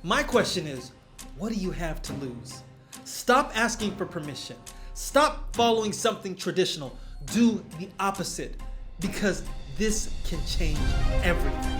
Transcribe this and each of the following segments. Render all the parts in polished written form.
My question is, what do you have to lose? Stop asking for permission. Stop following something traditional. Do the opposite, because this can change everything.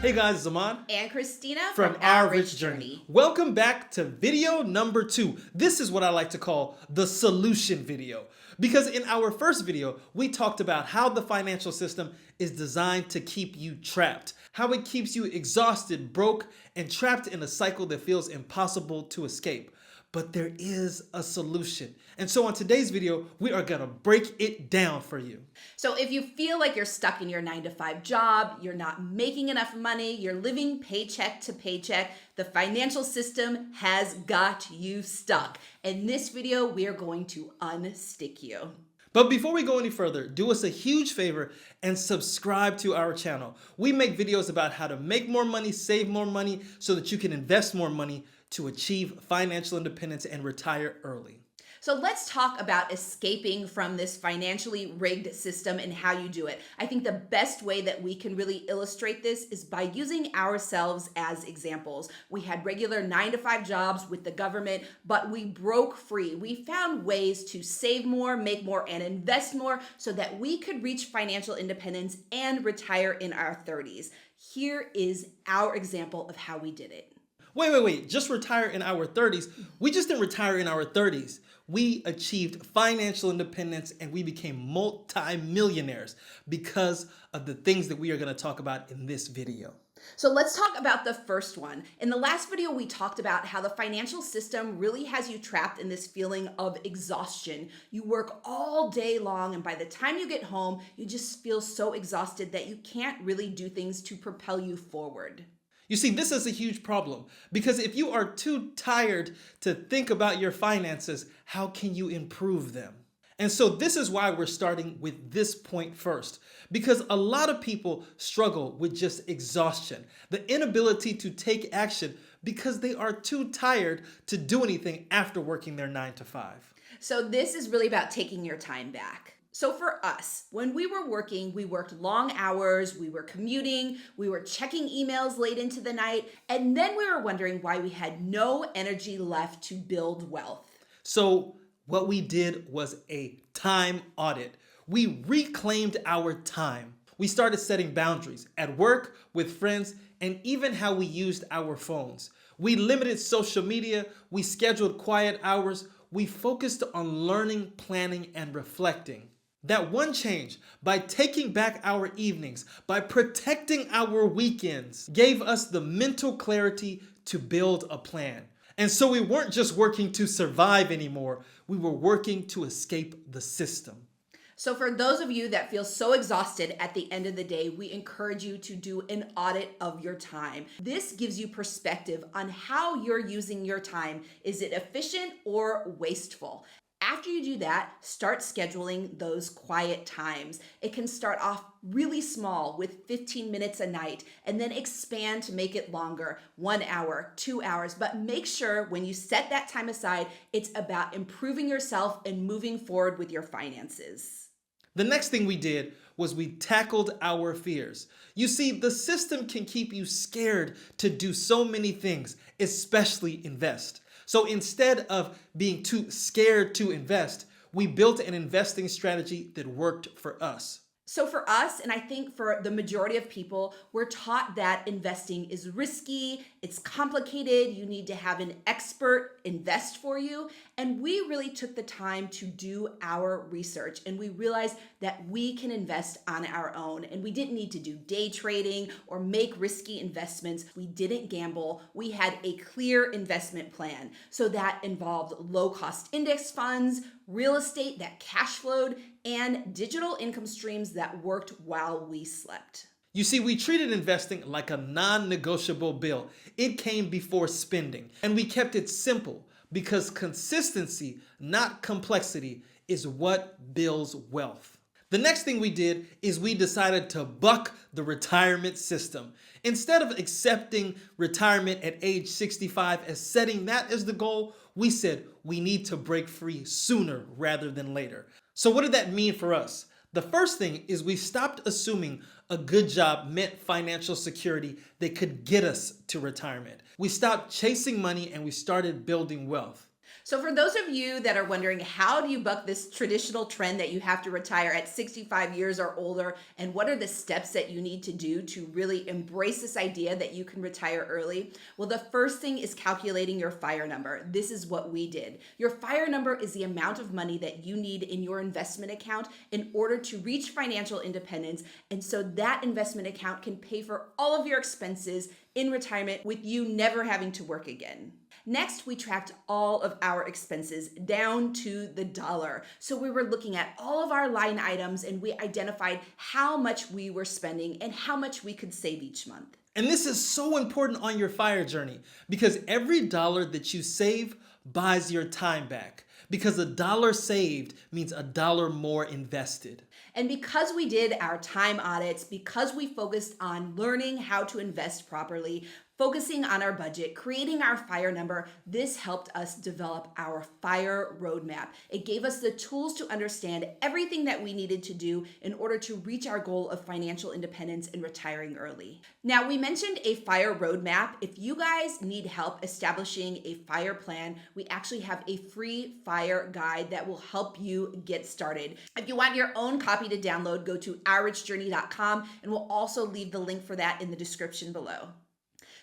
Hey guys, it's Zaman and Christina from Our Rich Journey. Welcome back to video number 2. This is what I like to call the solution video. Because in our first video, we talked about how the financial system is designed to keep you trapped, how it keeps you exhausted, broke, and trapped in a cycle that feels impossible to escape. But there is a solution. And so on today's video, we are gonna break it down for you. So if you feel like you're stuck in your 9-to-5 job, you're not making enough money, you're living paycheck to paycheck, the financial system has got you stuck. In this video, we are going to unstick you. But before we go any further, do us a huge favor and subscribe to our channel. We make videos about how to make more money, save more money, so that you can invest more money to achieve financial independence and retire early. So let's talk about escaping from this financially rigged system and how you do it. I think the best way that we can really illustrate this is by using ourselves as examples. We had regular 9-to-5 jobs with the government, but we broke free. We found ways to save more, make more, and invest more so that we could reach financial independence and retire in our 30s. Here is our example of how we did it. Wait, just retire in our 30s? We just didn't retire in our 30s. We achieved financial independence and we became multi-millionaires because of the things that we are going to talk about in this video. So let's talk about the first one. In the last video, we talked about how the financial system really has you trapped in this feeling of exhaustion. You work all day long, and by the time you get home, you just feel so exhausted that you can't really do things to propel you forward. You see, this is a huge problem because if you are too tired to think about your finances, how can you improve them? And so this is why we're starting with this point first, because a lot of people struggle with just exhaustion, the inability to take action because they are too tired to do anything after working their 9-to-5. So this is really about taking your time back. So for us, when we were working, we worked long hours, we were commuting, we were checking emails late into the night, and then we were wondering why we had no energy left to build wealth. So what we did was a time audit. We reclaimed our time. We started setting boundaries at work, with friends, and even how we used our phones. We limited social media, we scheduled quiet hours, we focused on learning, planning, and reflecting. That one change, by taking back our evenings, by protecting our weekends, gave us the mental clarity to build a plan. And so we weren't just working to survive anymore, we were working to escape the system. So for those of you that feel so exhausted at the end of the day, we encourage you to do an audit of your time. This gives you perspective on how you're using your time. Is it efficient or wasteful? After you do that, start scheduling those quiet times. It can start off really small with 15 minutes a night and then expand to make it longer, 1 hour, 2 hours. But make sure when you set that time aside, it's about improving yourself and moving forward with your finances. The next thing we did was we tackled our fears. You see, the system can keep you scared to do so many things, especially invest. So instead of being too scared to invest, we built an investing strategy that worked for us. So for us, and I think for the majority of people, we're taught that investing is risky, it's complicated, you need to have an expert invest for you. And we really took the time to do our research and we realized that we can invest on our own and we didn't need to do day trading or make risky investments. We didn't gamble. We had a clear investment plan. So that involved low-cost index funds, real estate that cash flowed, and digital income streams that worked while we slept. You see, we treated investing like a non-negotiable bill. It came before spending, and we kept it simple because consistency, not complexity, is what builds wealth. The next thing we did is we decided to buck the retirement system. Instead of accepting retirement at age 65 as setting that as the goal, we said we need to break free sooner rather than later. So what did that mean for us? The first thing is we stopped assuming a good job meant financial security that could get us to retirement. We stopped chasing money and we started building wealth. So for those of you that are wondering, how do you buck this traditional trend that you have to retire at 65 years or older, and what are the steps that you need to do to really embrace this idea that you can retire early? Well, the first thing is calculating your FIRE number. This is what we did. Your FIRE number is the amount of money that you need in your investment account in order to reach financial independence, and so that investment account can pay for all of your expenses in retirement with you never having to work again. Next, we tracked all of our expenses down to the dollar. So we were looking at all of our line items and we identified how much we were spending and how much we could save each month. And this is so important on your FIRE journey because every dollar that you save buys your time back. Because a dollar saved means a dollar more invested. And because we did our time audits, because we focused on learning how to invest properly, focusing on our budget, creating our FIRE number, this helped us develop our FIRE roadmap. It gave us the tools to understand everything that we needed to do in order to reach our goal of financial independence and retiring early. Now, we mentioned a FIRE roadmap. If you guys need help establishing a FIRE plan, we actually have a free FIRE guide that will help you get started. If you want your own copy to download, go to ourrichjourney.com, and we'll also leave the link for that in the description below.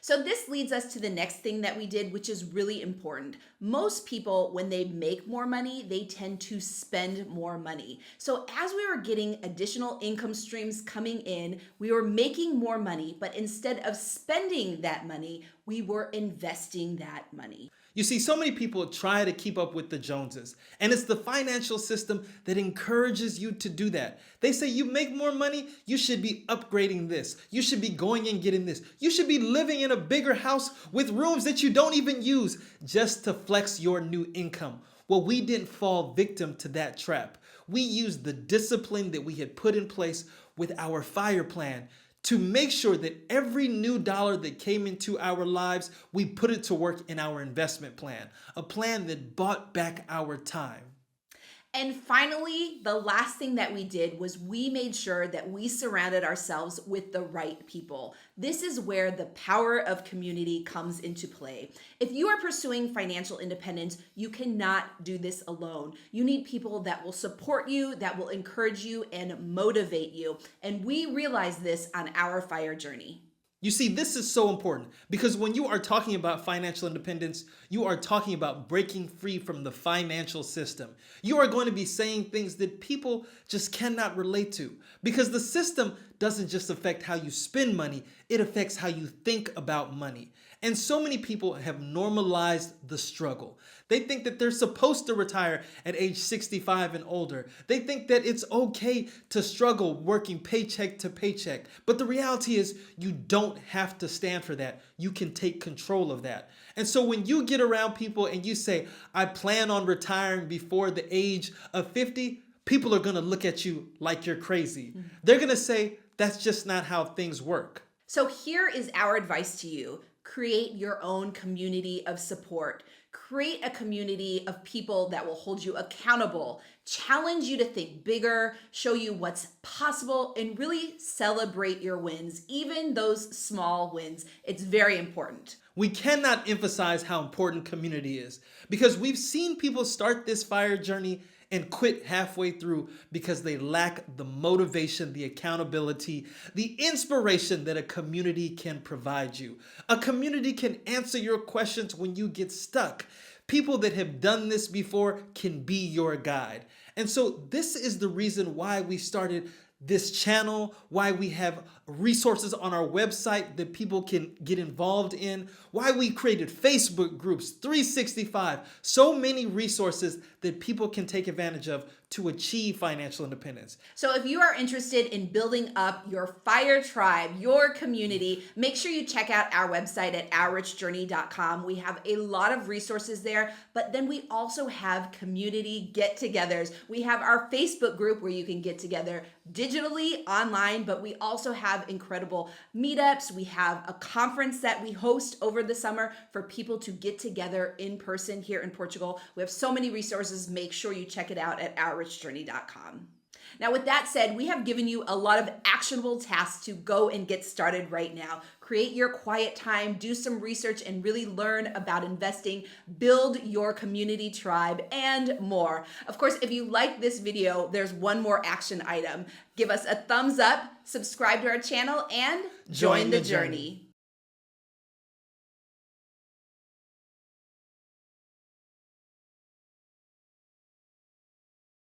So this leads us to the next thing that we did, which is really important. Most people, when they make more money, they tend to spend more money. So as we were getting additional income streams coming in, we were making more money, but instead of spending that money, we were investing that money. You see, so many people try to keep up with the Joneses, and it's the financial system that encourages you to do that. They say you make more money, you should be upgrading this. You should be going and getting this. You should be living in a bigger house with rooms that you don't even use just to flex your new income. Well, we didn't fall victim to that trap. We used the discipline that we had put in place with our FIRE plan to make sure that every new dollar that came into our lives, we put it to work in our investment plan, a plan that bought back our time. And finally, the last thing that we did was we made sure that we surrounded ourselves with the right people. This is where the power of community comes into play. If you are pursuing financial independence, you cannot do this alone. You need people that will support you, that will encourage you and motivate you. And we realized this on our FIRE journey. You see, this is so important because when you are talking about financial independence, you are talking about breaking free from the financial system. You are going to be saying things that people just cannot relate to because the system doesn't just affect how you spend money, it affects how you think about money. And so many people have normalized the struggle. They think that they're supposed to retire at age 65 and older. They think that it's okay to struggle working paycheck to paycheck. But the reality is you don't have to stand for that. You can take control of that. And so when you get around people and you say, I plan on retiring before the age of 50, people are going to look at you like you're crazy. They're going to say, that's just not how things work. So here is our advice to you. Create your own community of support. Create a community of people that will hold you accountable, challenge you to think bigger, show you what's possible, and really celebrate your wins, even those small wins. It's very important. We cannot emphasize how important community is because we've seen people start this FIRE journey and quit halfway through because they lack the motivation, the accountability, the inspiration that a community can provide you. A community can answer your questions when you get stuck. People that have done this before can be your guide. And so this is the reason why we started this channel, why we have resources on our website that people can get involved in, why we created Facebook groups, 365, so many resources that people can take advantage of to achieve financial independence. So if you are interested in building up your FIRE tribe, your community, make sure you check out our website at ourrichjourney.com. We have a lot of resources there, but then we also have community get-togethers. We have our Facebook group where you can get together digitally, online, but we also have incredible meetups. We have a conference that we host over the summer for people to get together in person here in Portugal. We have so many resources. Make sure you check it out at ourrichjourney.com. Now, with that said, we have given you a lot of actionable tasks to go and get started right now. Create your quiet time, do some research, and really learn about investing, build your community tribe, and more. Of course, if you like this video, there's one more action item. Give us a thumbs up, subscribe to our channel, and join the journey.